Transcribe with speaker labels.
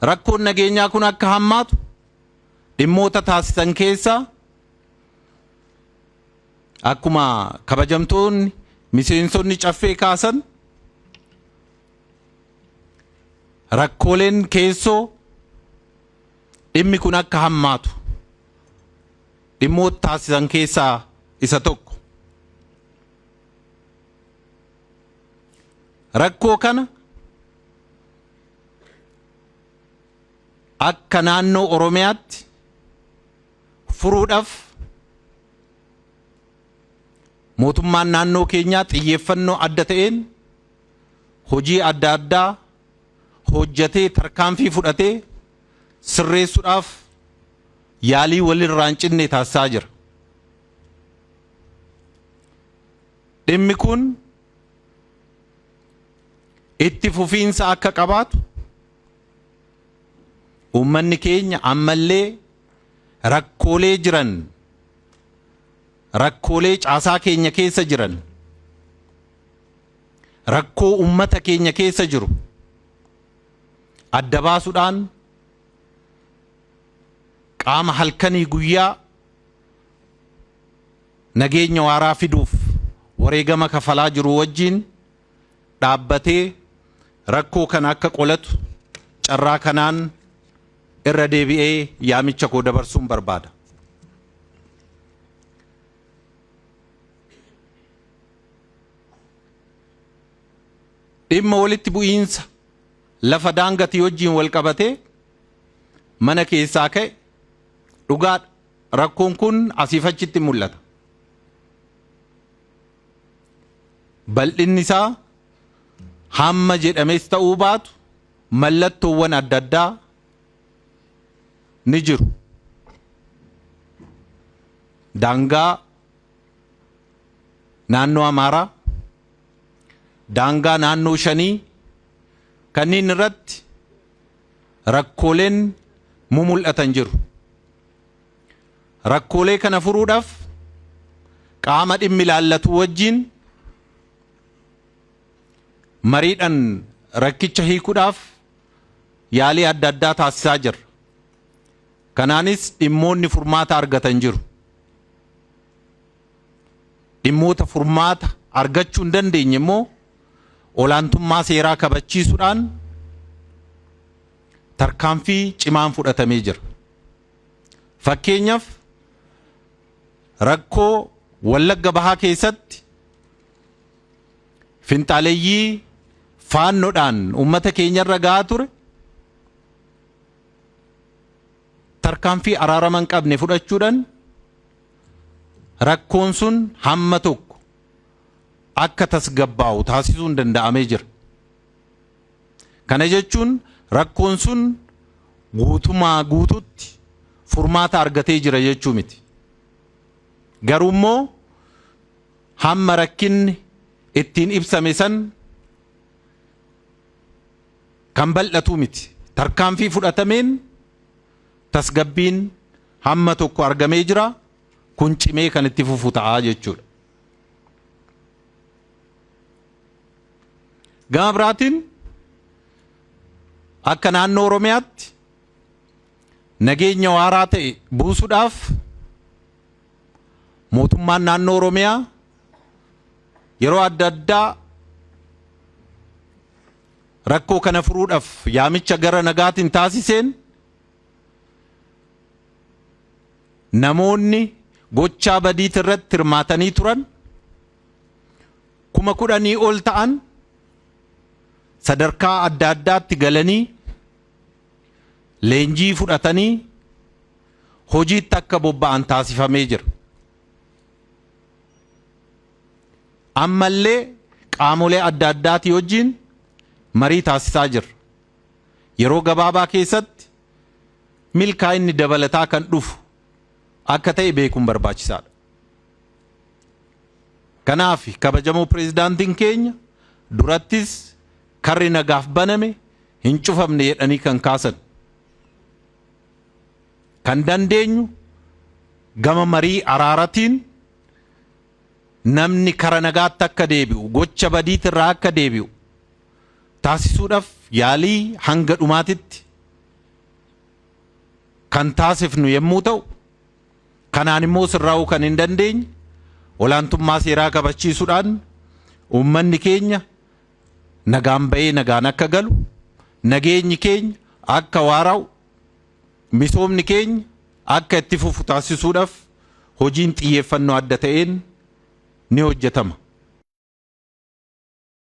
Speaker 1: rakkoon nageenyaa kun akka hammaatu dhimmoota taasisan keessaa akkuma kabajamtoonni miseensonni caffee kaasan rakkooleen keessoo dhimmi kun akka hammaatu dhimmoota taasisan keessaa isa tokko. Rakkoo kana akka naannoo Oromiyaatti furuudhaaf mootummaan naannoo keenyaa xiyyeeffannoo adda ta'een hojii adda addaa hojjetee tarkaanfii fudhatee sirreessuudhaaf yaalii walirraa hin cinne taasisaa jira. Dhimmi kun itti fufiinsa akka qabaatu uummanni keenya ammallee rakkoolee jiran rakkoolee caasaa keenya keessa jiran rakkoo uummata keenya keessa jiru adda baasuudhaan qaama halkanii guyyaa nageenya waaraa fiduuf wareegama kafalaa jiru wajjin dhaabbatee rakkoo kana akka qolatu carraa kanaan irra deebi'ee yaamicha koo dabarsuun barbaada. Dhimma walitti bu'iinsa lafa daangatii wajjin wal qabatee mana keessaa ka'e dhugaadha. Rakkoon kun asiif achitti mul'ata. Bal'inni isaa hamma jedhames ta'uu baatu mallattoowwan adda addaa ni jiru. Daangaa naannoo Amaaraa, daangaa naannoo Shanii kanneen irratti rakkooleen mul'atan jiru. Rakkoolee kana furuudhaaf qaama dhimmi ilaallatu wajjin mariidhaan rakkicha hiikuudhaaf yaalii adda addaa taasisaa jirra. Kanaanis dhimmoonni furmaata argatan jiru. Dhimmoota furmaata argachuu hin dandeenye immoo olaantummaa seeraa kabachiisuudhaan tarkaanfii cimaan fudhatamee jira. Fakkeenyaaf rakkoo Wallagga Bahaa keessatti finxaaleeyyii faannoodhaan uummata keenyarra gahaa ture tarkaanfii araarama hin qabne fudhachuudhaan rakkoon sun hamma tokko akka tasgabbaa'u taasisuun danda'amee jira. Kana jechuun rakkoon sun guutumaa guututti furmaata argatee jira jechuu miti. Garuu immoo hamma rakkinni ittiin ibsame san kan bal'atu miti. Tarkaanfii fudhatameen tasgabbiin hamma tokko argamee jira. Kun cimee kan itti fufu ta'aa jechuudha. Gama biraatiin akka naannoo Oromiyaatti nageenya waaraa ta'e buusuudhaaf mootummaan naannoo Oromiyaa yeroo adda addaa rakkoo kana furuudhaaf yaamicha gara nagaatiin taasiseen namoonni gochaa badii irratti hirmaatanii turan 10,000 ol ta'an sadarkaa adda addaatti galanii leenjii fudhatanii hojiitti akka bobba'an taasifamee jira. Ammallee qaamolee adda addaatii wajjin marii taasisaa jira. Yeroo gabaabaa keessatti milkaa'inni dabalataa kan dhufu akka ta'e beekuun barbaachisaadha. Kanaaf kabajamoo pireezidaantiin keenya durattis karri nagaaf baname hin cufamne jedhanii kan kaasan. Kan dandeenyu gama marii araaratiin namni kara nagaatti akka deebi'u gocha badiitirraa akka deebi'u taasisuudhaaf yaalii hanga dhumaatitti kan taasifnu yommuu ta'u kanaan immoo sirraa'uu kan hin dandeenye olaantummaa seeraa kabachiisuudhaan uummanni keenya nagaan ba'ee nagaan akka galu nageenyi keenya akka waara'u misoomni keenya akka itti fufu taasisuudhaaf hojiin xiyyeeffannoo adda ta'een ni hojjetama.